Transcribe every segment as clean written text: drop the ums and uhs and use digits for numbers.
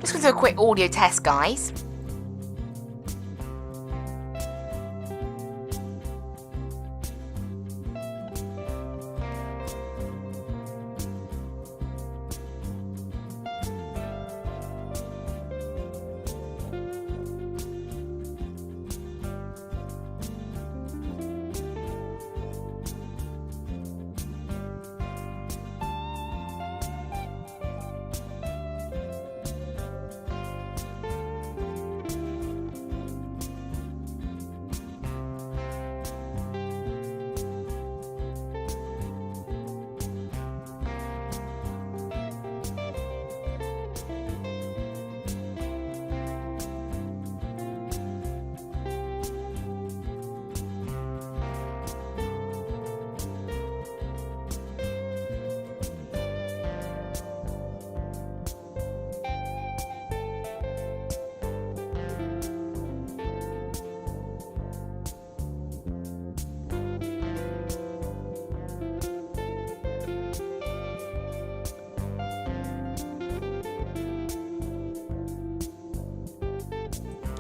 Just going to do a quick audio test, guys.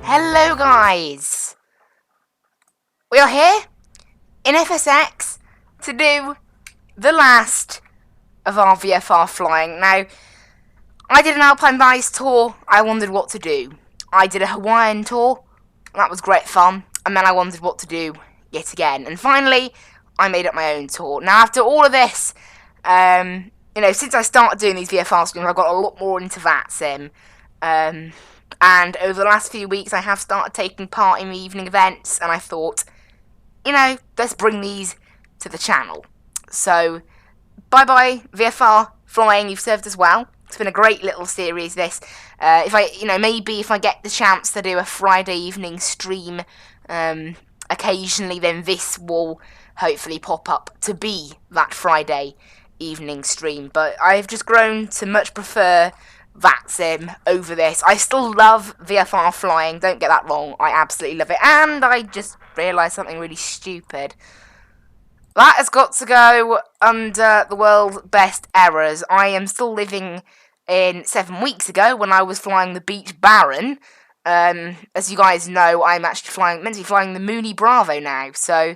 Hello guys, we are here in FSX to do the last of our VFR flying. Now, I did an Alpine Valleys tour, I wondered what to do. I did a Hawaiian tour, that was great fun, and then I wondered what to do yet again. And finally, I made up my own tour. Now, after all of this, since I started doing these VFR streams, I got a lot more into Vatsim. And over the last few weeks, I have started taking part in the evening events, and I thought, let's bring these to the channel. So, bye-bye, VFR flying, you've served us well. It's been a great little series, this. Maybe if I get the chance to do a Friday evening stream, occasionally, then this will hopefully pop up to be that Friday evening stream. But I've just grown to much prefer Vatsim over this. I still love VFR flying, don't get that wrong, I absolutely love it. And I just realised something really stupid. That has got to go under the world's best errors. I am still living in 7 weeks ago when I was flying the Beach Baron. As you guys know, I'm actually meant to be flying the Mooney Bravo now, so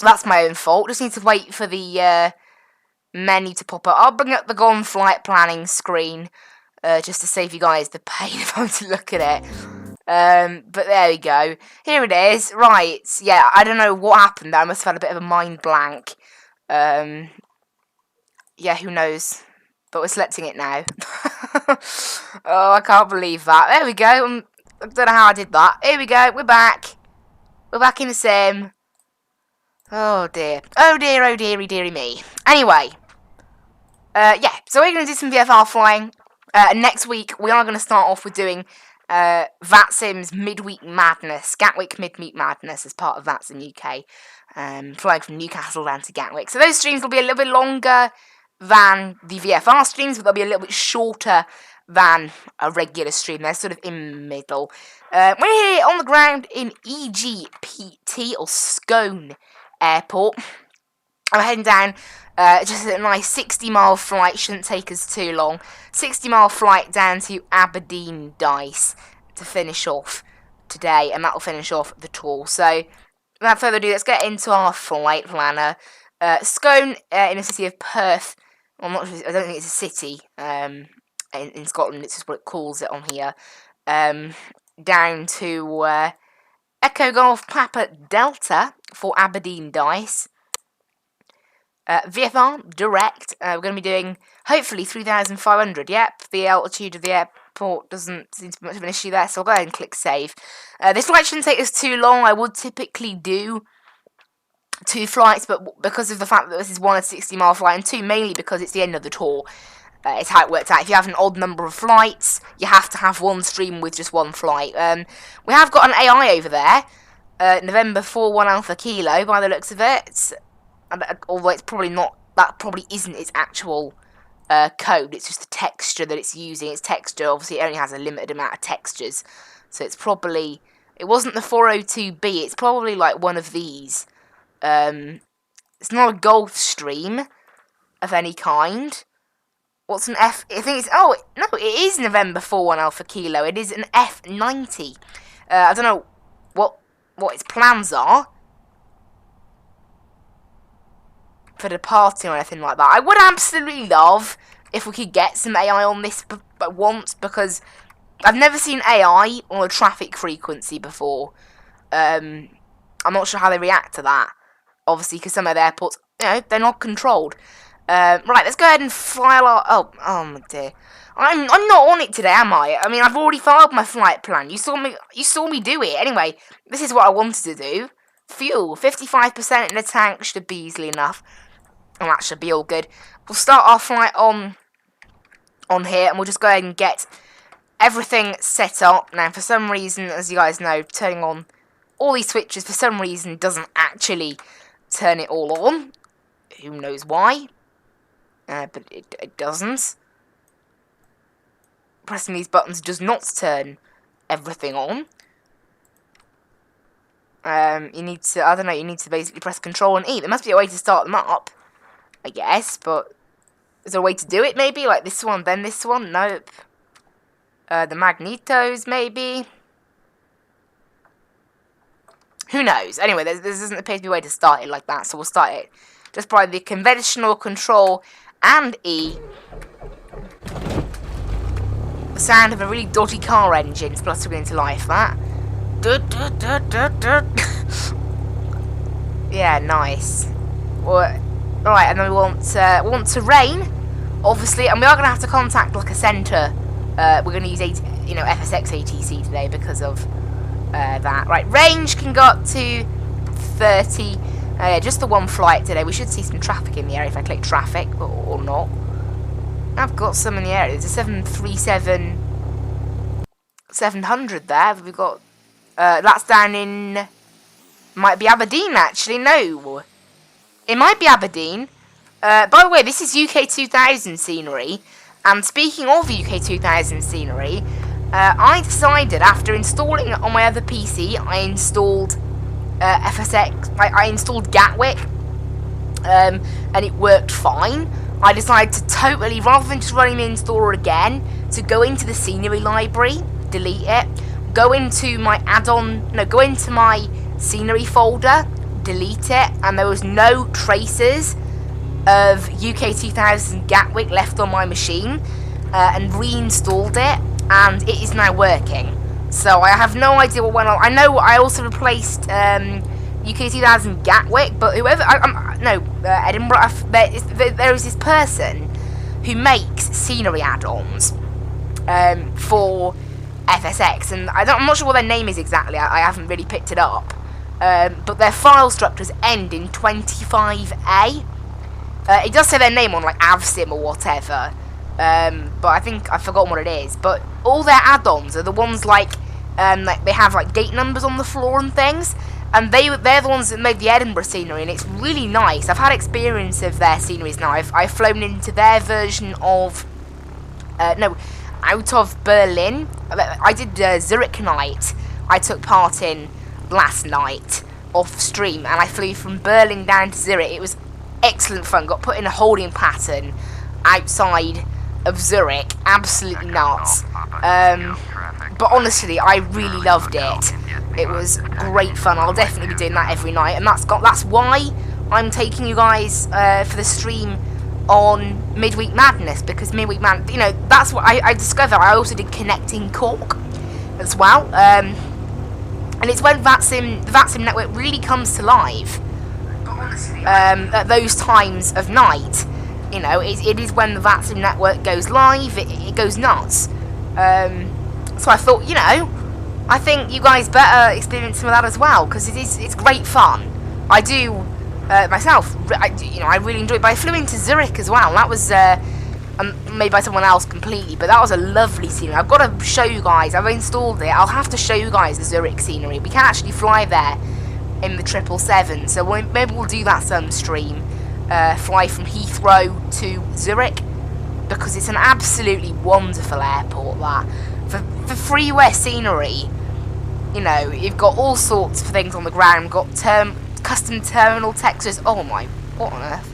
that's my own fault. Just need to wait for the menu to pop up. I'll bring up the Gone Flight Planning screen just to save you guys the pain if I want to look at it. But there we go. Here it is. Right. Yeah, I don't know what happened there. I must have had a bit of a mind blank. Yeah, who knows? But we're selecting it now. Oh, I can't believe that. There we go. I don't know how I did that. Here we go. We're back. We're back in the sim. Oh dear. Oh dear, oh dearie, dearie me. Anyway. So we're going to do some VFR flying. Next week, we are going to start off with doing Vatsim's Midweek Madness, Gatwick Midweek Madness as part of Vatsim UK, flying from Newcastle down to Gatwick. So those streams will be a little bit longer than the VFR streams, but they'll be a little bit shorter than a regular stream. They're sort of in the middle. We're here on the ground in EGPT, or Scone Airport. I'm heading down. Just a nice 60-mile flight, shouldn't take us too long. 60-mile flight down to Aberdeen Dice to finish off today, and that'll finish off the tour. So, without further ado, let's get into our flight planner. Scone, in the city of Perth. Well, I don't think it's a city in Scotland, it's just what it calls it on here. Down to Echo Golf Papa Delta for Aberdeen Dice. VFR direct. We're going to be doing hopefully 3,500. Yep, the altitude of the airport doesn't seem to be much of an issue there, so I'll go ahead and click save. This flight shouldn't take us too long. I would typically do 2 flights, but because of the fact that this is 1 a 60-mile flight, and 2 mainly because it's the end of the tour, it's how it works out. If you have an odd number of flights, you have to have 1 stream with just 1 flight. We have got an AI over there, November 41 Alpha Kilo, by the looks of it. Although it's probably not, that probably isn't its actual code, it's just the texture that it's using. Its texture, obviously, it only has a limited amount of textures, so it's probably, it wasn't the 402B, it's probably like one of these. It's not a Gulf stream of any kind. What's an F? I think it's... Oh, no, it is November 41 Alpha Kilo. It is an F90. I don't know what its plans are for departing or anything like that. I would absolutely love if we could get some AI on this once, because I've never seen AI on a traffic frequency before. I'm not sure how they react to that. Obviously, because some of the airports, they're not controlled. Right, let's go ahead and file our... Oh my dear. I'm not on it today, am I? I mean, I've already filed my flight plan. You saw me do it. Anyway, this is what I wanted to do. Fuel, 55% in the tank should be easily enough. And that should be all good. We'll start our flight on here, and we'll just go ahead and get everything set up. Now, for some reason, as you guys know, turning on all these switches, for some reason, doesn't actually turn it all on. Who knows why? But it doesn't. Pressing these buttons does not turn everything on. You need to, I don't know, you need to basically press Control and E. There must be a way to start them up, I guess, but is there a way to do it, maybe? Like this one, then this one? Nope. The magnetos, maybe? Who knows? Anyway, there doesn't appear to be a way to start it like that, so we'll start it just by the conventional Control and E. The sound of a really dodgy car engine spluttering into life, that. Yeah, nice. Well, right, and then we want terrain, obviously, and we are going to have to contact like a centre. We're going to use FSX ATC today because of that. Right, range can go up to 30. Just the one flight today. We should see some traffic in the area if I click traffic, or not. I've got some in the area. There's a 737 700 there. We've got that's down in, might be Aberdeen actually. No, it might be Aberdeen. By the way, this is UK 2000 scenery. And speaking of UK 2000 scenery, I decided after installing it on my other PC, I installed FSX. I installed Gatwick, and it worked fine. I decided to totally, rather than just running the installer again, to go into the scenery library, delete it, go into my go into my scenery folder, delete it, and there was no traces of UK 2000 Gatwick left on my machine, and reinstalled it, and it is now working. So I have no idea what went on. I know I also replaced UK 2000 Gatwick, but whoever, Edinburgh, there is this person who makes scenery add-ons for FSX, and I'm not sure what their name is exactly. I haven't really picked it up, but their file structures end in 25A. It does say their name on like Avsim or whatever, but I think I've forgotten what it is. But all their add-ons are the ones like they have like gate numbers on the floor and things, and they're the ones that made the Edinburgh scenery, and it's really nice. I've had experience of their sceneries now. I've flown into their version of out of Berlin. I did Zurich night. I took part in last night off stream, and I flew from Berlin down to Zurich. It was excellent fun. Got put in a holding pattern outside of Zurich. Absolutely nuts. But honestly, I really loved it. It was great fun. I'll definitely be doing that every night, and that's why I'm taking you guys for the stream on Midweek Madness, because Midweek that's what I discovered. I also did Connecting Cork as well, and it's when the Vatsim network really comes to life. At those times of night, it is when the Vatsim network goes live. It goes nuts. So I thought, I think you guys better experience some of that as well, because it's great fun. I do myself. I really enjoyed it. But I flew into Zurich as well. That was made by someone else completely, but that was a lovely scenery. I've got to show you guys. I've installed it. I'll have to show you guys the Zurich scenery. We can actually fly there in the 777, so maybe we'll do that some stream. Fly from Heathrow to Zurich, because it's an absolutely wonderful airport. That for freeware scenery, you've got all sorts of things on the ground. We've got custom terminal textures. Oh my, what on earth?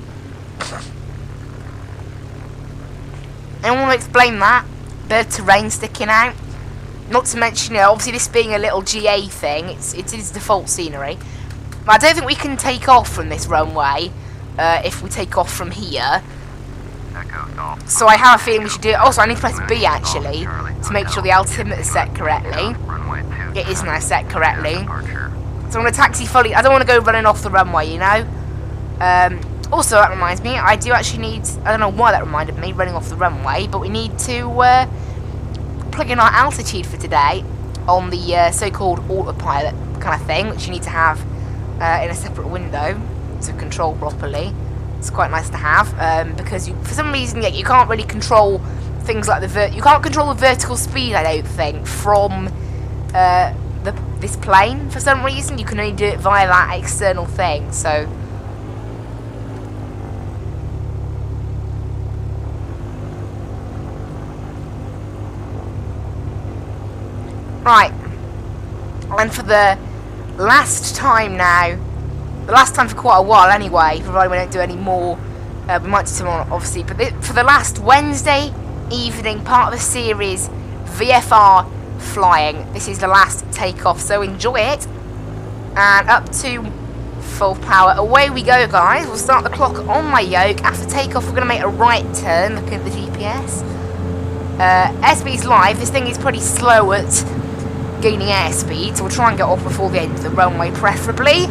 I want to explain that. The terrain sticking out. Not to mention, obviously this being a little GA thing, it is default scenery. But I don't think we can take off from this runway if we take off from here. So I have a feeling we should do it. Also, I need to press B actually to make sure the altimeter is set correctly. It is now set correctly. So I'm going to taxi fully. I don't want to go running off the runway, Also, that reminds me, I do actually need, I don't know why that reminded me, running off the runway, but we need to plug in our altitude for today on the so-called autopilot kind of thing, which you need to have in a separate window to control properly. It's quite nice to have, because for some reason you can't really control things like you can't control the vertical speed, I don't think, from this plane. For some reason, you can only do it via that external thing, so... Right, and for the last time now, the last time for quite a while anyway, provided we don't do any more, we might do tomorrow obviously, but for the last Wednesday evening part of the series, VFR flying, this is the last takeoff, so enjoy it, and up to full power, away we go guys. We'll start the clock on my yoke. After takeoff we're going to make a right turn, looking at the GPS. Airspeed's live, this thing is pretty slow at gaining airspeed, so we'll try and get off before the end of the runway preferably.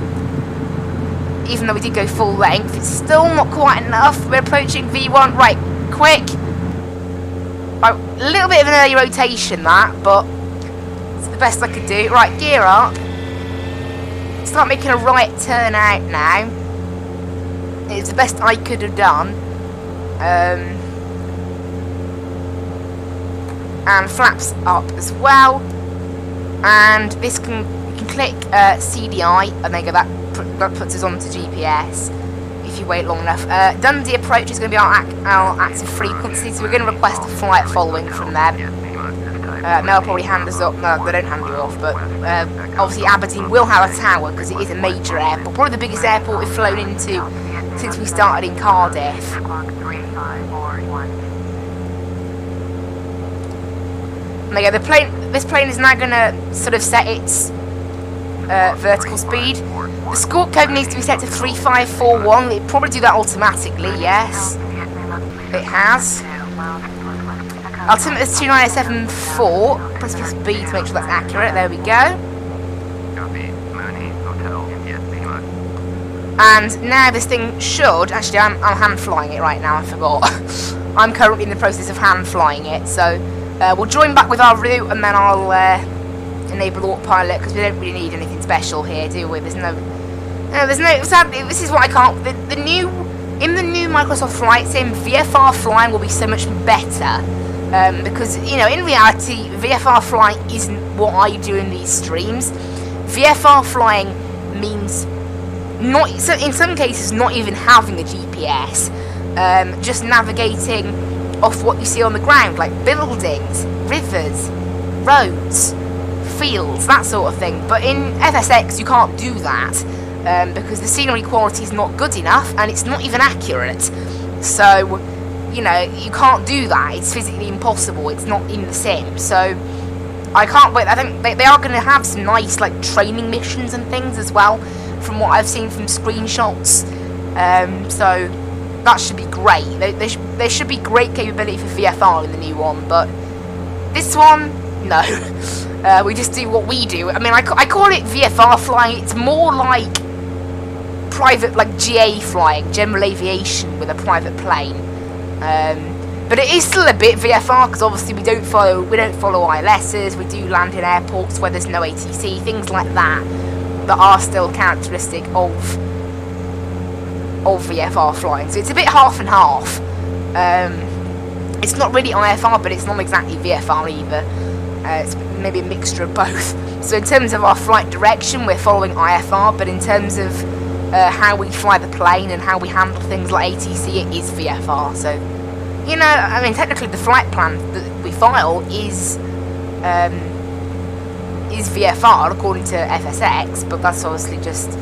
Even though we did go full length, it's still not quite enough. We're approaching V1, right, quick. Right, a little bit of an early rotation that, but it's the best I could do. Right, gear up. Start making a right turn out now. It's the best I could have done. And flaps up as well. And this you can click CDI, and there you go, that puts us onto GPS if you wait long enough. Dundee approach is going to be our active frequency, so we're going to request a flight following from them. They'll probably hand us up. No, they don't hand you off, but obviously Aberdeen will have a tower because it is a major airport, probably the biggest airport we've flown into since we started in Cardiff. And there you go, this plane is now going to sort of set its vertical speed. The score code needs to be set to 3541. It'll probably do that automatically, yes. It has. Altimeter is 29774. Press B to make sure that's accurate. There we go. And now this thing should... Actually, I'm hand flying it right now, I forgot. I'm currently in the process of hand flying it, so... we'll join back with our route, and then I'll enable autopilot, because we don't really need anything special here, do we? There's no, sadly, this is what I can't, in the new Microsoft Flight Sim, VFR flying will be so much better, because, in reality, VFR flying isn't what I do in these streams. VFR flying means, in some cases, not even having a GPS, just navigating off what you see on the ground, like buildings, rivers, roads, fields, that sort of thing. But in FSX you can't do that, because the scenery quality is not good enough and it's not even accurate. So, you can't do that. It's physically impossible. It's not in the sim. So, I can't wait. I think they are going to have some nice, training missions and things as well, from what I've seen from screenshots. So, that should be great. There should be great capability for VFR in the new one, but this one, no. We just do what we do. I mean, I call it VFR flying. It's more like private, GA flying, general aviation with a private plane. But it is still a bit VFR because obviously we don't follow ILSs. We do land in airports where there's no ATC, things like that are still characteristic of VFR flying. So it's a bit half and half. It's not really IFR, but it's not exactly VFR either. It's maybe a mixture of both. So in terms of our flight direction, we're following IFR, but in terms of how we fly the plane and how we handle things like ATC, it is VFR. So, I mean, technically the flight plan that we file is VFR according to FSX, but that's obviously just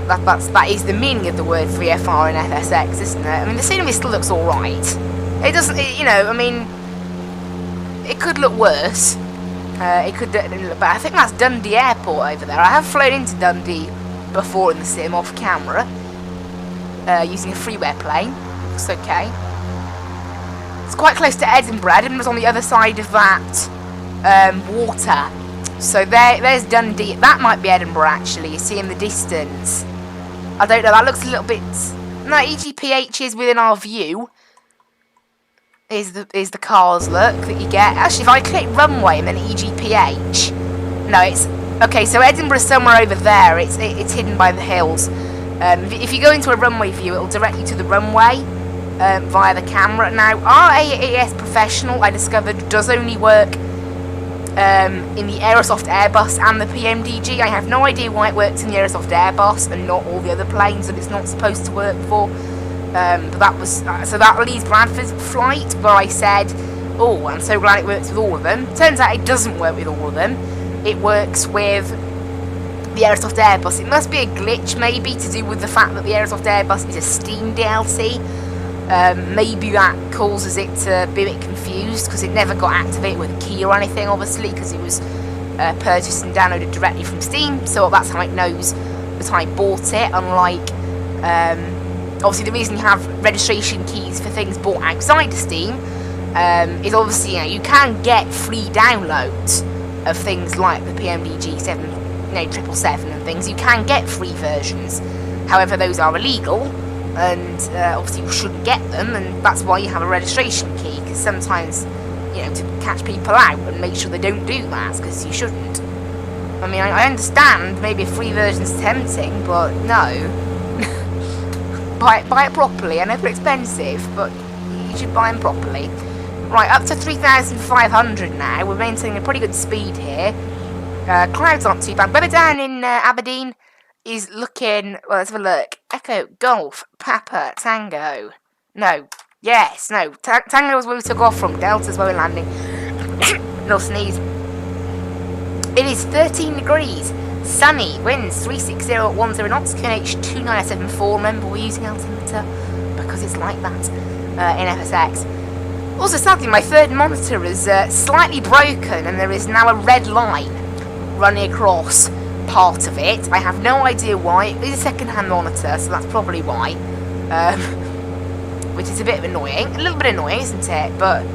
that is the meaning of the word VFR in FSX, isn't it? I mean, the scenery still looks alright. It doesn't, you know, I mean, it could look worse. It could look better. I think that's Dundee Airport over there. I have flown into Dundee before in the sim off camera, using a freeware plane. Looks okay. It's quite close to Edinburgh. Edinburgh's on the other side of that water. So there's Dundee. That might be Edinburgh actually. You see in the distance. I don't know. That looks a little bit. No, EGPH is within our view. Is the cars look that you get. Actually, if I click runway and then EGPH, no, it's okay. So Edinburgh's somewhere over there. It's hidden by the hills. If you go into a runway view, it'll direct you to the runway via the camera. Now, our AAS Professional, I discovered, does only work in the Aerosoft Airbus and the PMDG. I have no idea why it works in the Aerosoft Airbus and not all the other planes that it's not supposed to work for. But that was so that Leeds Bradford flight where I said, oh, I'm so glad it works with all of them. Turns out it doesn't work with all of them. It works with the Aerosoft Airbus. It must be a glitch maybe to do with the fact that the Aerosoft Airbus is a Steam DLC. Maybe that causes it to be a bit confused because it never got activated with a key or anything, obviously, because it was purchased and downloaded directly from Steam. So that's how it knows that I bought it, unlike obviously the reason you have registration keys for things bought outside of Steam is obviously, you know, you can get free downloads of things like the PMDG 777 and things. You can get free versions. However, those are illegal, and obviously you shouldn't get them, and that's why you have a registration key, because sometimes, you know, to catch people out and make sure they don't do that, because you shouldn't. I mean, I understand maybe a free version's tempting, but no. Buy it properly. I know they're expensive, but you should buy them properly. Right, up to 3,500 now. We're maintaining a pretty good speed here. Clouds aren't too bad. Weather down in Aberdeen is looking... Well, let's have a look. Echo, Golf, Papa, Tango. No. Yes, no. Tango was where we took off from. Delta's where we're landing. No sneeze. It is 13 degrees. Sunny, winds 360 at 10 knots, QNH 2974. Remember, we're using altimeter because it's like that in FSX. Also, sadly, my third monitor is slightly broken, and there is now a red line running across part of it. I have no idea why. It is a second-hand monitor, so that's probably why. Which is a bit annoying. A little bit annoying, isn't it? But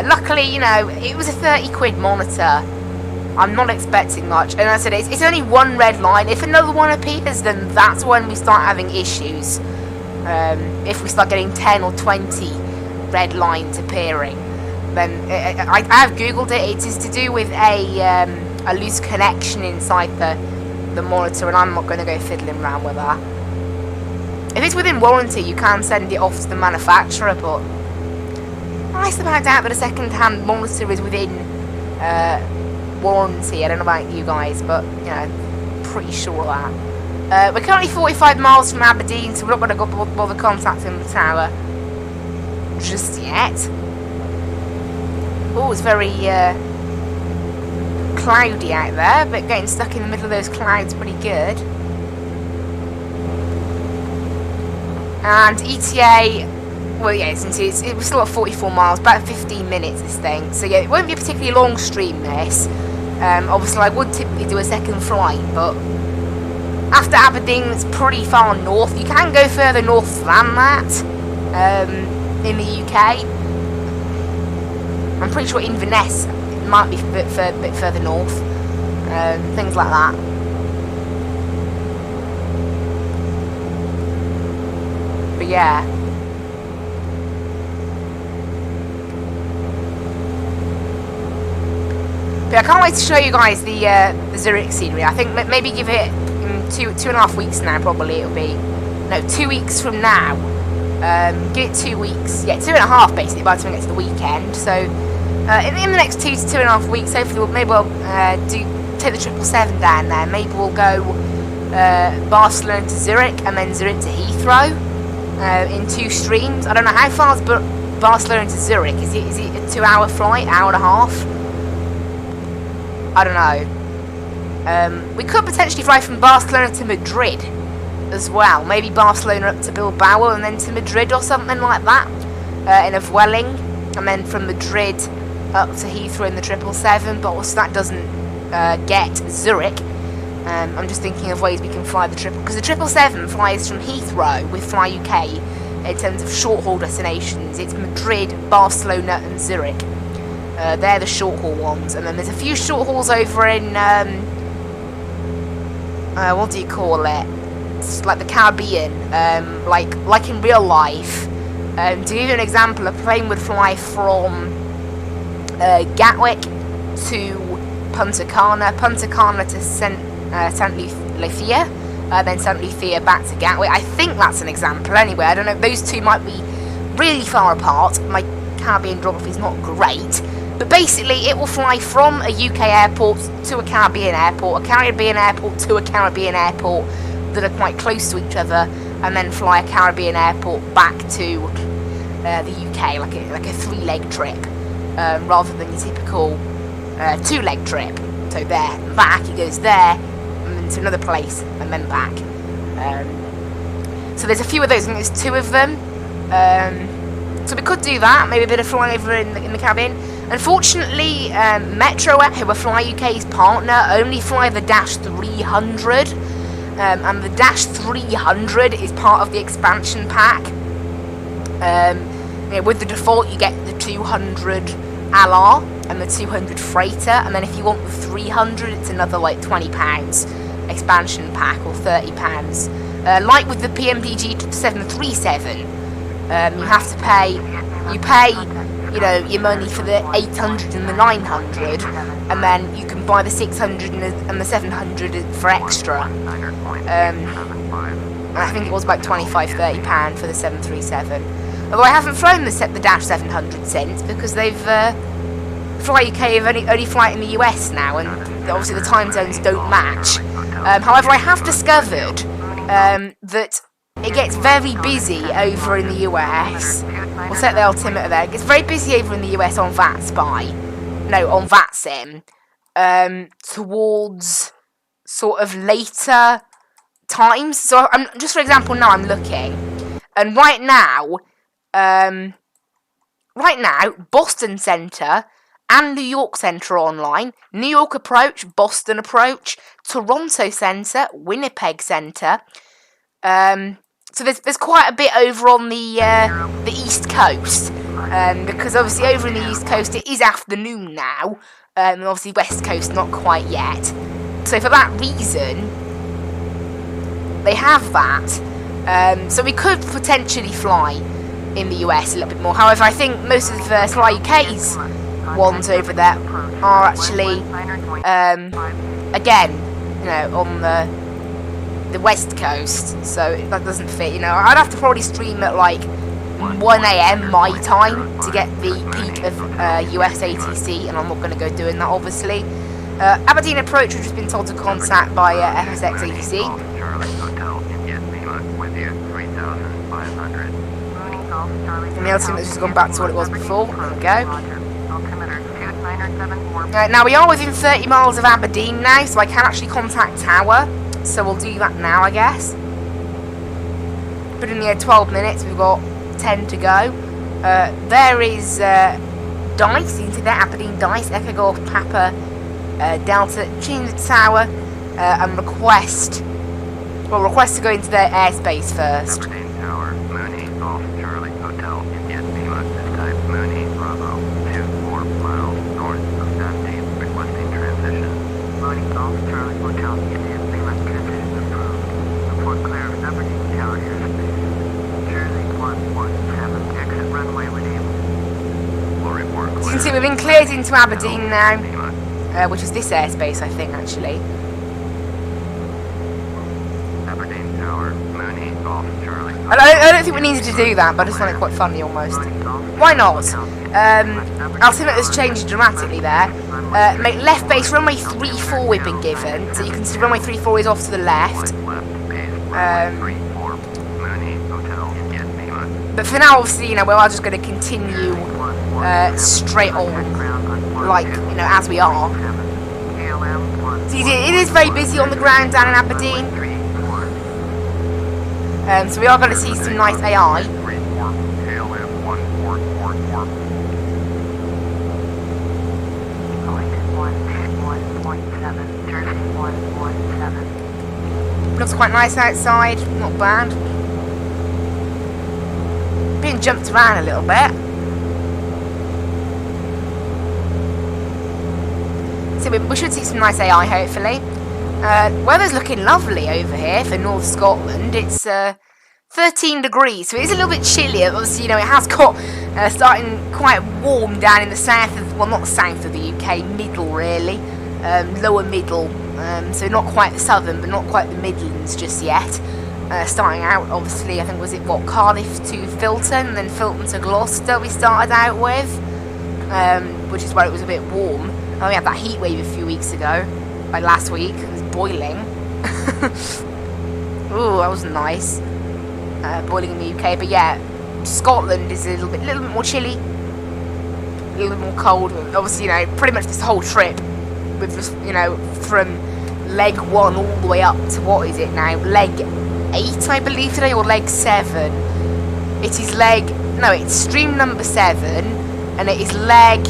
luckily, you know, it was a 30 quid monitor. I'm not expecting much, and as I said, it's only one red line. If another one appears, then that's when we start having issues. If we start getting 10 or 20 red lines appearing, then I have googled it. It is to do with a loose connection inside the monitor, and I'm not going to go fiddling around with that. If it's within warranty, you can send it off to the manufacturer, but I somehow doubt that a second-hand monitor is within warranty. I don't know about you guys, but you know, pretty sure of that. We're currently 45 miles from Aberdeen, so we're not going to go bother contacting the tower just yet. Oh, it's very cloudy out there, but getting stuck in the middle of those clouds pretty good. And ETA, well, yeah, since it was still at 44 miles, about 15 minutes this thing. So yeah, it won't be a particularly long stream, this. Obviously, I would typically do a second flight, but after Aberdeen, it's pretty far north. You can go further north than that in the UK. I'm pretty sure Inverness might be a bit further north. Things like that. But yeah. But I can't wait to show you guys the Zurich scenery. I think maybe give it 2.5 weeks now, probably it'll be. No, 2 weeks from now. Give it 2 weeks. Yeah, 2.5 basically by the time we get to the weekend. So in the next 2 to 2.5 weeks, hopefully we'll take the 777 down there. Maybe we'll go Barcelona to Zurich and then Zurich to Heathrow in 2 streams. I don't know how far is Barcelona to Zurich. Is it a 2-hour flight, hour and a half? I don't know. We could potentially fly from Barcelona to Madrid as well. Maybe Barcelona up to Bilbao and then to Madrid or something like that. in a Vueling, and then from Madrid up to Heathrow in the 777, but also that doesn't get Zurich. I'm just thinking of ways we can fly the because the 777 flies from Heathrow with Fly UK in terms of short-haul destinations. It's Madrid, Barcelona and Zurich. They're the short-haul ones, and then there's a few short hauls over in what do you call it? It's like the Caribbean, like in real life. To give you an example, a plane would fly from Gatwick to Punta Cana to St. Lucia, then St. Lucia back to Gatwick. I think that's an example anyway. I don't know, those two might be really far apart. My Caribbean geography is not great. But basically, it will fly from a UK airport to a Caribbean airport to a Caribbean airport that are quite close to each other, and then fly a Caribbean airport back to the UK, like a 3-leg trip, rather than your typical 2-leg trip. So there and back, it goes there, and then to another place, and then back. So there's a few of those, I think there's 2 of them. So we could do that, maybe a bit of flying over in the Caribbean. Unfortunately, Metroair, who are Fly UK's partner, only fly the Dash 300, and the Dash 300 is part of the expansion pack. With the default, you get the 200 LR and the 200 Freighter, and then if you want the 300, it's another like £20 expansion pack, or £30. Like with the PMPG 737, you have to pay. You pay, your money for the 800 and the 900, and then you can buy the 600 and the 700 for extra. I think it was about £25–30 for the 737. Although I haven't flown the Dash 700 since, because they've Fly UK have only fly it in the US now, and obviously the time zones don't match. However, I have discovered that it gets very busy over in the US. We'll set the altimeter there. It gets very busy over in the US on on Vatsim, towards sort of later times. So I'm just, for example, now I'm looking, and right now, Boston Center and New York Center are online. New York approach, Boston approach, Toronto Center, Winnipeg Center. So there's quite a bit over on the East Coast, because obviously over in the East Coast it is afternoon now, and obviously West Coast not quite yet. So for that reason, they have that. So we could potentially fly in the US a little bit more. However, I think most of the Fly UK's ones over there are actually, again, on the West Coast, so that doesn't fit. I'd have to probably stream at like 1 AM my time to get the peak of US ATC, and I'm not going to go doing that, obviously. Aberdeen approach, we've just been told to contact by FSX ATC. And the altimeter's just gone back to what it was before. There we go. Now we are within 30 miles of Aberdeen now, so I can actually contact Tower. So we'll do that now, I guess. But in the 12 minutes, we've got 10 to go. There is Dice, you can see there, Aberdeen Dice, Echo Golf, Papa, Delta, change the Tower, and request to go into their airspace first. Aberdeen Tower, Mooney, Golf, Charlie, Hotel, Indian Lima, this type, Mooney, Bravo, 24 miles north of 17th, requesting transition. Mooney, Golf, Charlie, Hotel, Indian Lima, transition approved. Report clear of Aberdeen Tower airspace. Jersey 117, exit runway with aim. We'll report clear. So you can see we've been cleared into Aberdeen now, which is this airspace, I think, actually. Aberdeen Tower, Mooney, Golf, Charlie. I don't think we needed to do that, but I just find it quite funny almost. Why not? Altimeter's changed dramatically there. Make left base runway 34 we've been given, so you can see runway 34 is off to the left. But for now, obviously, we are just going to continue straight on, like, as we are. So it is very busy on the ground down in Aberdeen. So we are going to see some nice AI. looks quite nice outside, not bad. Being jumped around a little bit. So we should see some nice AI, hopefully. Weather's looking lovely over here for North Scotland. It's 13 degrees, so it is a little bit chilly. Obviously, you know, it has got starting quite warm down in the south of, well, not south of the UK, middle really, lower middle. So not quite the southern, but not quite the Midlands just yet. Starting out, obviously, I think, was it what, Cardiff to Filton, and then Filton to Gloucester we started out with, which is where it was a bit warm. Oh, we had that heat wave a few weeks ago, like last week. It was boiling. Ooh, that was nice. Boiling in the UK, but yeah, Scotland is a little bit more chilly, a little bit more cold. Obviously, you know, pretty much this whole trip, with just, you know, from leg 1 all the way up to, what is it now, leg 8, I believe today, or leg 7. It is it's stream number 7, and it is leg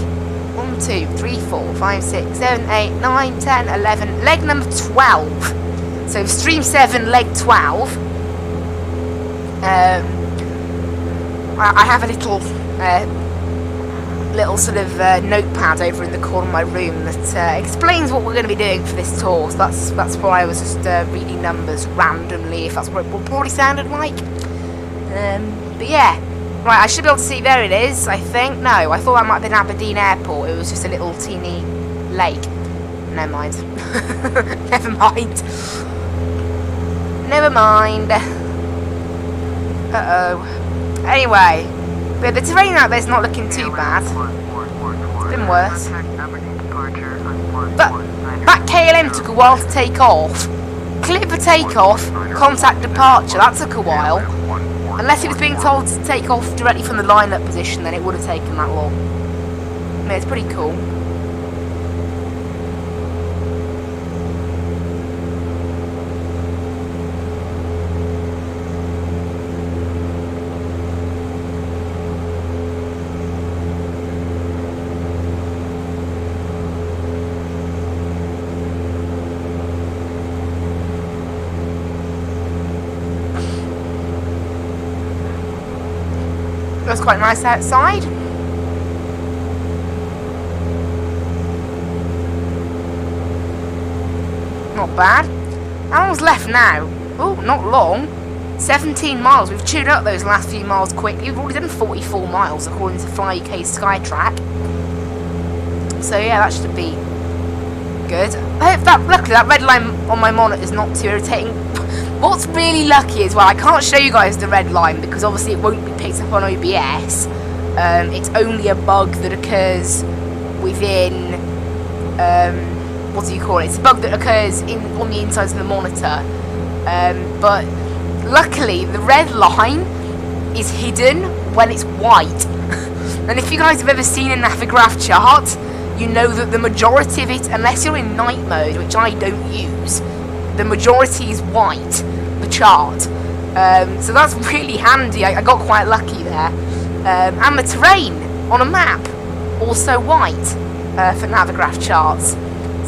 1, 2, 3, 4, 5, 6, 7, 8, 9, 10, 11, leg number 12. So stream 7, leg 12. I have a little sort of notepad over in the corner of my room that explains what we're going to be doing for this tour. So that's why I was just reading numbers randomly, if that's what it probably sounded like. But yeah, right, I should be able to see. There it is, I think. No, I thought that might have been Aberdeen Airport. It was just a little teeny lake. Never mind. Never mind. Never mind. Anyway, but the terrain out there's not looking too bad. It's been worse. But that KLM took a while to take off. Clear for takeoff, contact departure. That took a while. Unless it was being told to take off directly from the line-up position, then it would have taken that long. I mean, it's pretty cool. It was quite nice outside. Not bad. How long's left now? Oh, not long. 17 miles. We've chewed up those last few miles quickly. We've already done 44 miles according to Fly UK Skytrack. So yeah, that should be good. I hope that, luckily, that red line on my monitor is not too irritating. What's really lucky as well, I can't show you guys the red line because obviously it won't be picked up on OBS. It's only a bug that occurs within, what do you call it? It's a bug that occurs on the insides of the monitor. But luckily the red line is hidden when it's white. And if you guys have ever seen a Navigraph chart, you know that the majority of it, unless you're in night mode, which I don't use, the majority is white, the chart. So that's really handy. I got quite lucky there. And the terrain on a map, also white for Navigraph charts.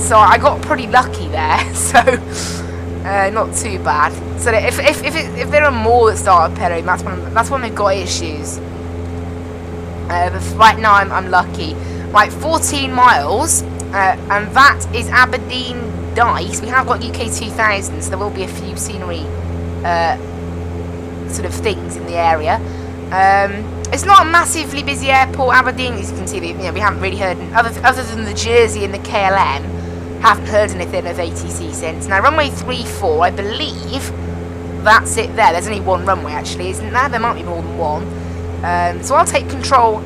So I got pretty lucky there. So not too bad. So if there are more that start appearing, that's when we've got issues. But right now I'm lucky. Right, 14 miles, and that is Aberdeen Dice. We have got UK 2000, so there will be a few scenery sort of things in the area. It's not a massively busy airport, Aberdeen, as you can see. We haven't really heard, other than the Jersey and the KLM, haven't heard anything of ATC since. Now, runway 34, I believe that's it there. There's only one runway, actually, isn't there? There might be more than one. So I'll take control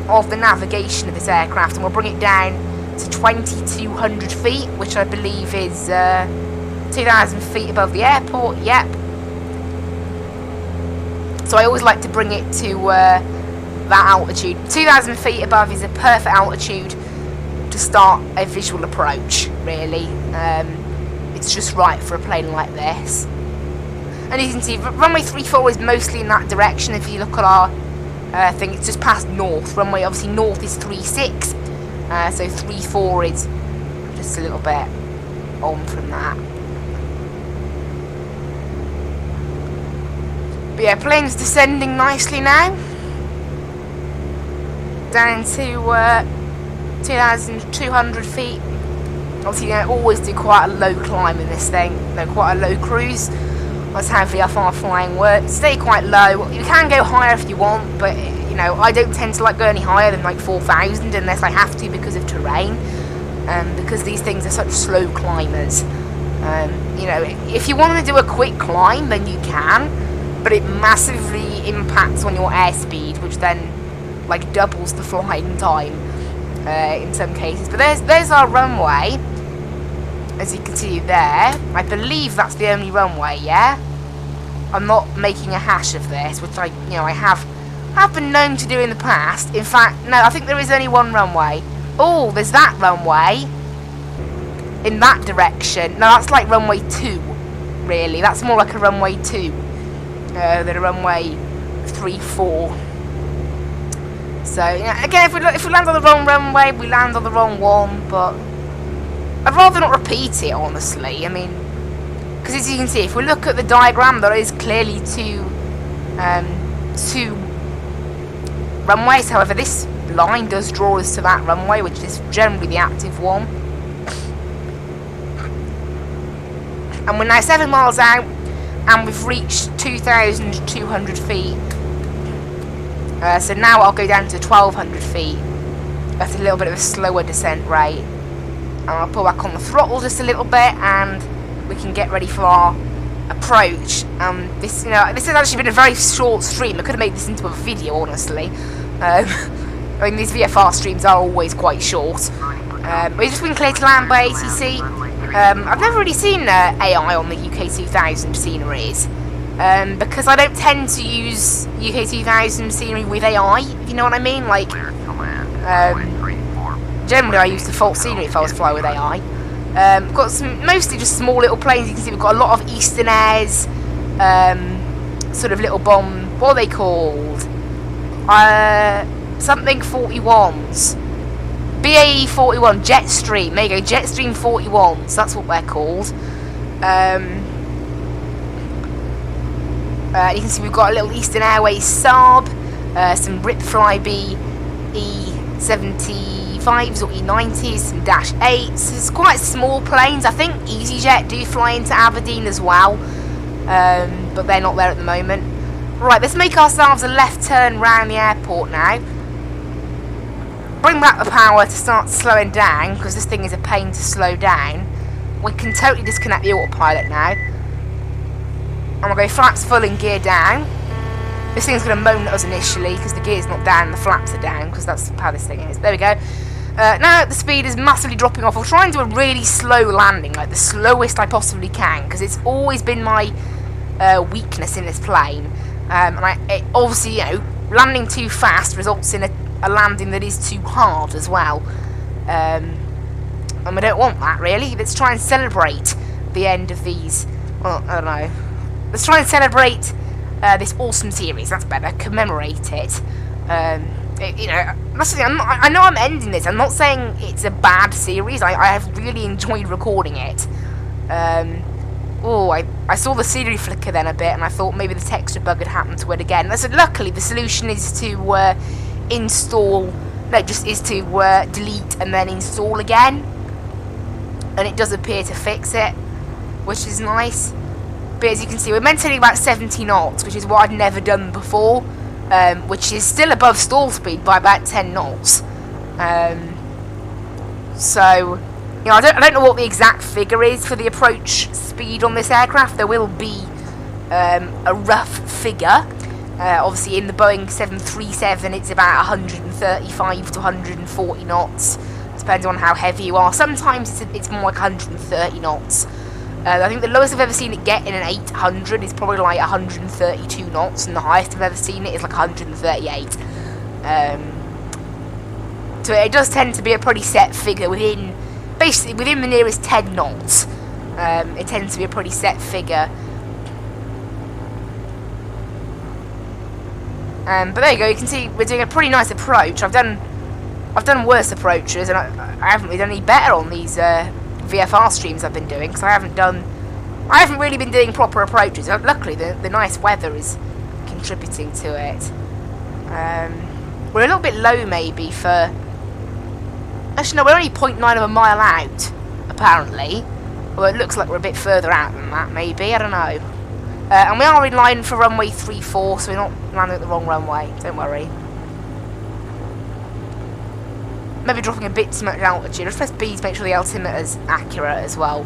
of the navigation of this aircraft, and we'll bring it down to 2,200 feet, which I believe is 2,000 feet above the airport. Yep. So I always like to bring it to that altitude. 2,000 feet above is a perfect altitude to start a visual approach, really. It's just right for a plane like this. And you can see runway 34 is mostly in that direction. If you look at our thing, it's just past north. Runway, obviously, north is 36, so 34 is just a little bit on from that. But yeah, plane's descending nicely now. Down to 2,200 feet. Obviously, you always do quite a low climb in this thing. Quite a low cruise. That's how VFR flying works. Stay quite low. You can go higher if you want, but I don't tend to go any higher than 4,000 unless I have to because of terrain. Because these things are such slow climbers. If you want to do a quick climb, then you can, but it massively impacts on your airspeed, which then doubles the flying time in some cases. But there's our runway, as you can see there. I believe that's the only runway. Yeah, I'm not making a hash of this, which I have been known to do in the past. In fact, no, I think there is only one runway. Oh, there's that runway in that direction. No, that's runway 2, really. That's more like a runway 2 than a runway 3, 4. So, again, if we land on the wrong runway, we land on the wrong one, but I'd rather not repeat it, honestly. I mean, because as you can see, if we look at the diagram, there is clearly two runways. However, this line does draw us to that runway, which is generally the active one. And we're now 7 miles out, and we've reached 2,200 feet. So now I'll go down to 1,200 feet. That's a little bit of a slower descent rate. And I'll pull back on the throttle just a little bit, and we can get ready for our approach. This has actually been a very short stream. I could have made this into a video, honestly. I mean, these VFR streams are always quite short. We've just been cleared to land by ATC. I've never really seen AI on the UK 2000 sceneries, because I don't tend to use UK 2000 scenery with AI, if you know what I mean. Generally I use default scenery if I was flying with AI. We've got mostly just small little planes. You can see we've got a lot of Eastern Airs, sort of little bomb, what are they called? Something 41s. BAE 41, Jetstream, there you go, Jetstream 41s, that's what they're called. You can see we've got a little Eastern Airways Saab, some Ripfly E75s or E90s, some Dash 8s. It's quite small planes. I think EasyJet do fly into Aberdeen as well, but they're not there at the moment. Right, let's make ourselves a left turn round the airport now. Bring back the power to start slowing down, because this thing is a pain to slow down. We can totally disconnect the autopilot now. And we'll go flaps full and gear down. This thing's going to moan at us initially, because the gear's not down and the flaps are down, because that's how this thing is. There we go. Now the speed is massively dropping off. I'll try and do a really slow landing, the slowest I possibly can, because it's always been my weakness in this plane. And obviously, landing too fast results in a landing that is too hard as well. And we don't want that, really. Let's try and celebrate the end of these. Well, I don't know. Let's try and celebrate this awesome series. That's better. Commemorate it. That's the thing. I know I'm ending this. I'm not saying it's a bad series. I have really enjoyed recording it. I saw the scenery flicker then a bit, and I thought maybe the texture bug had happened to it again. So luckily, the solution is to delete and then install again, and it does appear to fix it, which is nice. But as you can see, we're maintaining about 70 knots, which is what I'd never done before, which is still above stall speed by about 10 knots. So, I don't know what the exact figure is for the approach speed on this aircraft. There will be a rough figure. Obviously, in the Boeing 737, it's about 135 to 140 knots, depending on how heavy you are. Sometimes it's more like 130 knots. I think the lowest I've ever seen it get in an 800 is probably like 132 knots, and the highest I've ever seen it is like 138. So it does tend to be a pretty set figure within the nearest 10 knots. It tends to be a pretty set figure. But there you go. You can see we're doing a pretty nice approach. I've done I've done worse approaches, and I haven't really done any better on these VFR streams I've been doing, because I haven't really been doing proper approaches. Luckily, the nice weather is contributing to it. We're a little bit low maybe for... Actually no, we're only 0.9 of a mile out, apparently. Well, it looks like we're a bit further out than that, maybe, I don't know. And we are in line for runway 34, so we're not landing at the wrong runway, don't worry. Maybe dropping a bit too much altitude. Let's press B to make sure the altimeter's accurate as well.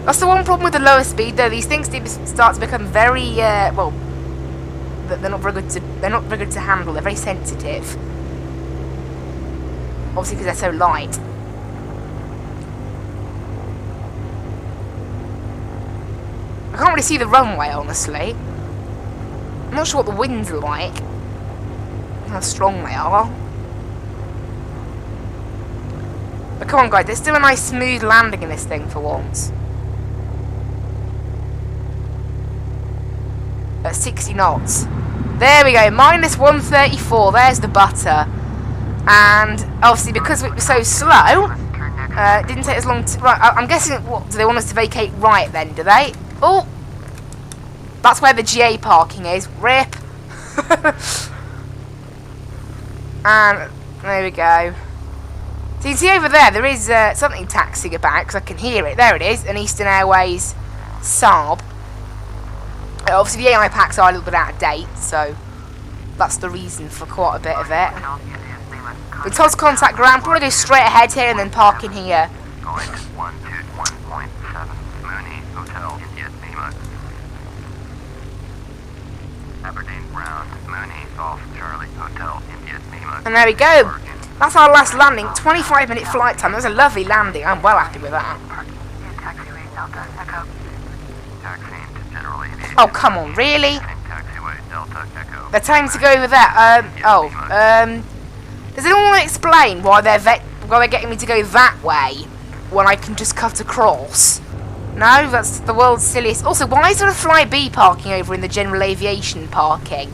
That's the one problem with the lower speed, though. These things do start to become very, well, they're not very good to handle. They're very sensitive. Obviously, because they're so light. I can't really see the runway, honestly. I'm not sure what the winds are like. How strong they are. But come on, guys. Let's do a nice smooth landing in this thing for once. At 60 knots. There we go, minus 134, there's the butter. And obviously because it was so slow, it didn't take as long to... Right, I'm guessing, what, do they want us to vacate right then, do they? Oh! That's where the GA parking is, rip! And there we go. So you can see over there is something taxiing about, because I can hear it. There it is, an Eastern Airways Saab. Obviously the AI packs are a little bit out of date, so that's the reason for quite a bit of it. We're told to contact ground, probably go straight ahead here and then park in here. Going 121.7 Mooney Hotel, India Lima. Aberdeen Ground, Mooney Golf Charlie Hotel, India Lima. And there we go. That's our last landing. 25-minute flight time. That was a lovely landing. I'm well happy with that. Oh, come on, really? The time to go over there. Does anyone want to explain why they're getting me to go that way when I can just cut across? No, that's the world's silliest. Also, why is there a Fly B parking over in the general aviation parking?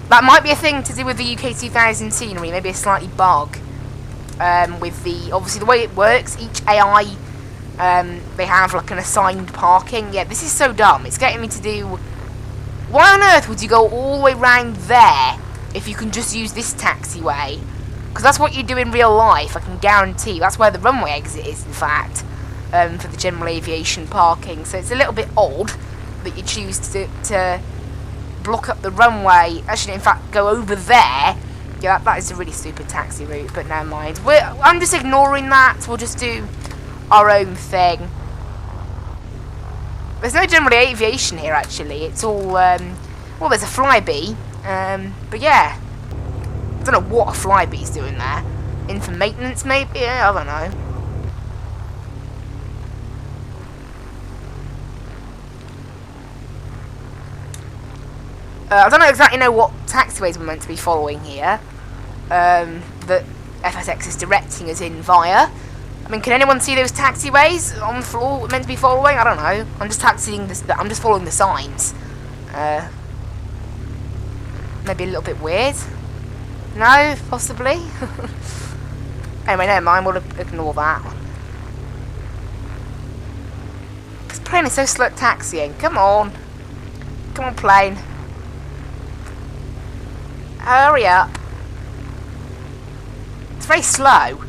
That might be a thing to do with the UK 2000 scenery, maybe a slightly bug. With the, obviously the way it works, each AI, they have like an assigned parking. Yeah, this is so dumb. It's getting me to do... Why on earth would you go all the way round there if you can just use this taxiway? Because that's what you do in real life, I can guarantee. That's where the runway exit is, in fact, for the general aviation parking. So it's a little bit odd that you choose to block up the runway. Actually, in fact, go over there. Yeah, that is a really stupid taxi route, but never mind. I'm just ignoring that. We'll just do our own thing. There's no general aviation here, actually. It's all, well, there's a Flyby, but yeah. I don't know what a Flyby's doing there. In for maintenance, maybe? Yeah, I don't know. I don't exactly know what taxiways we're meant to be following here. That FSX is directing us in via. I mean, can anyone see those taxiways on the floor we're meant to be following? I don't know. I'm just taxiing this. I'm just following the signs. Maybe a little bit weird. No, possibly. Anyway, never mind. We'll ignore that. This plane is so slow at taxiing. Come on. Come on, plane. Hurry up. It's very slow.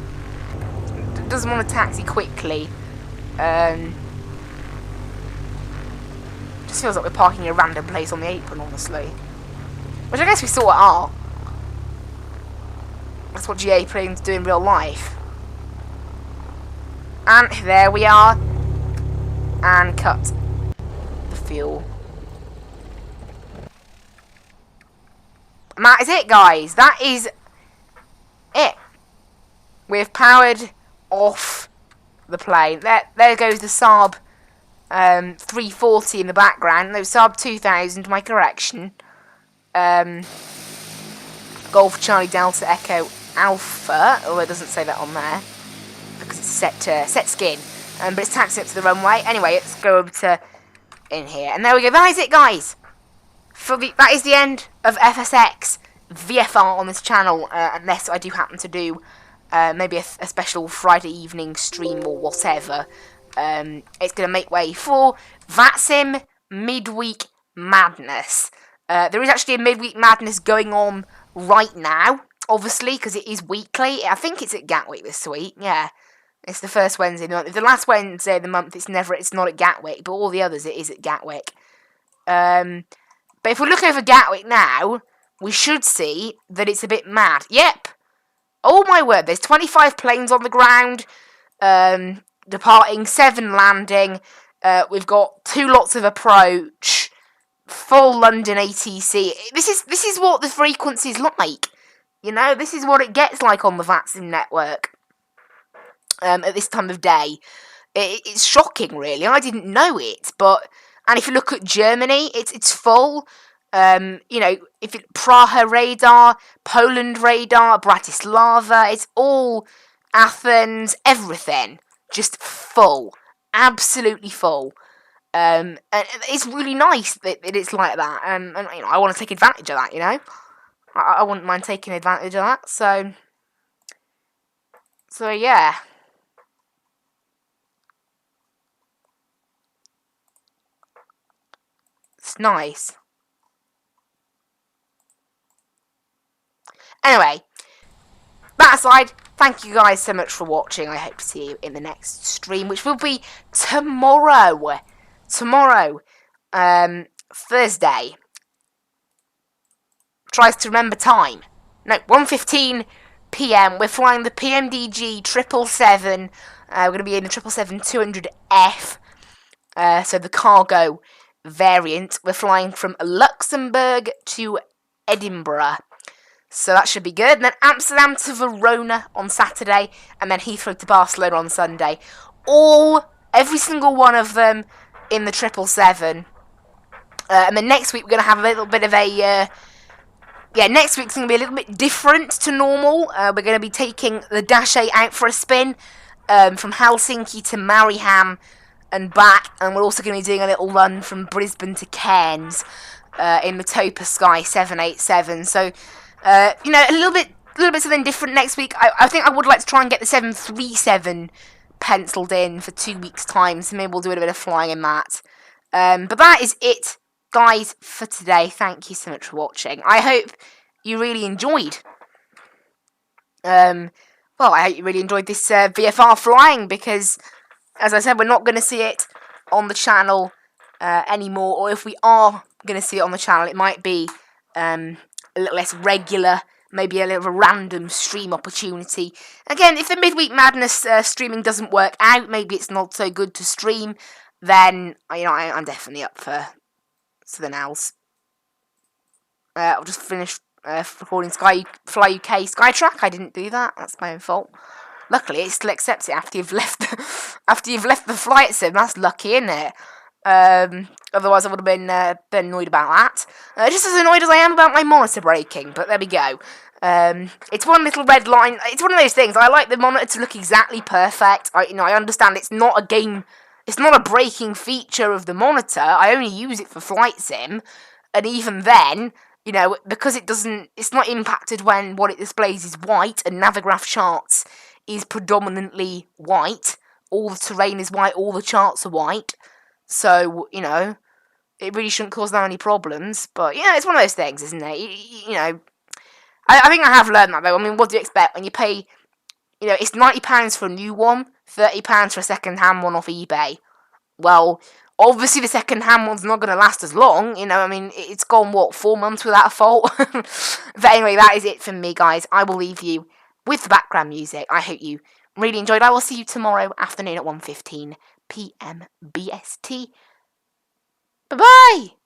It doesn't want to taxi quickly. Just feels like we're parking in a random place on the apron, honestly. Which I guess we sort of are. That's what GA planes do in real life. And there we are. And cut the fuel. And that is it, guys. That is it. We've powered off the plane. There goes the Saab 340 in the background. No, Saab 2000, my correction. Golf Charlie Delta Echo Alpha, although it doesn't say that on there because it's set skin. But it's taxiing up to the runway. Anyway, let's go over to in here, and there we go. That is it, guys. That is the end of FSX VFR on this channel, unless I do happen to do maybe a special Friday evening stream or whatever. it's going to make way for Vatsim Midweek Madness. There is actually a Midweek Madness going on right now, obviously, because it is weekly. I think it's at Gatwick this week, yeah. It's the first Wednesday of the month. If the last Wednesday of the month, it's not at Gatwick, but all the others, it is at Gatwick. But if we look over Gatwick now, we should see that it's a bit mad. Yep. Oh my word, there's 25 planes on the ground, departing, 7 landing. We've got 2 lots of approach, full London ATC. This is what the frequency's like. You know, this is what it gets like on the Vatsim network at this time of day. It's shocking, really. I didn't know it, and if you look at Germany, it's full. You know, if it Praha radar, Poland radar, Bratislava, it's all Athens, everything just full, absolutely full. And it's really nice that it's like that, and you know, I want to take advantage of that. You know, I wouldn't mind taking advantage of that. So yeah. It's nice. Anyway, that aside, thank you guys so much for watching. I hope to see you in the next stream, which will be tomorrow. Thursday. Tries to remember time. No, 1:15 p.m. We're flying the PMDG 777. We're going to be in the 777-200F. So the cargo variant. We're flying from Luxembourg to Edinburgh. So that should be good. And then Amsterdam to Verona on Saturday, and then Heathrow to Barcelona on Sunday. Every single one of them in the 777. And then next week we're going to have a little bit of a... next week's going to be a little bit different to normal. We're going to be taking the Dash 8 out for a spin from Helsinki to Mariehamn and back. And we're also going to be doing a little run from Brisbane to Cairns in the Topa Sky 787. So... you know, a little bit something different next week. I think I would like to try and get the 737 penciled in for 2 weeks' time, so maybe we'll do a bit of flying in that. But that is it, guys, for today. Thank you so much for watching. I hope you really enjoyed. I hope you really enjoyed this VFR flying, because, as I said, we're not going to see it on the channel anymore, or if we are going to see it on the channel, it might be... a little less regular, maybe a little of a random stream opportunity. Again, if the Midweek Madness streaming doesn't work out, maybe it's not so good to stream, then, you know, I'm definitely up for something else. I'll just finish recording Fly UK Skytrack. I didn't do that. That's my own fault. Luckily, it still accepts it after you've left the flight sim. That's lucky, isn't it? Otherwise I would have been annoyed about that. Just as annoyed as I am about my monitor breaking, but there we go. It's one little red line. It's one of those things. I like the monitor to look exactly perfect. I understand it's not a breaking feature of the monitor. I only use it for flight sim, and even then, you know, because it's not impacted when what it displays is white, and Navigraph charts is predominantly white. All the terrain is white, all the charts are white. So, you know, it really shouldn't cause that many problems. But, you know, it's one of those things, isn't it? You know, I think I have learned that, though. I mean, what do you expect when you pay, you know, it's £90 for a new one, £30 for a second-hand one off eBay. Well, obviously the second-hand one's not going to last as long. You know, I mean, it's gone, 4 months without a fault? But anyway, that is it from me, guys. I will leave you with the background music. I hope you really enjoyed. I will see you tomorrow afternoon at 1:15 p.m. BST. Bye-bye!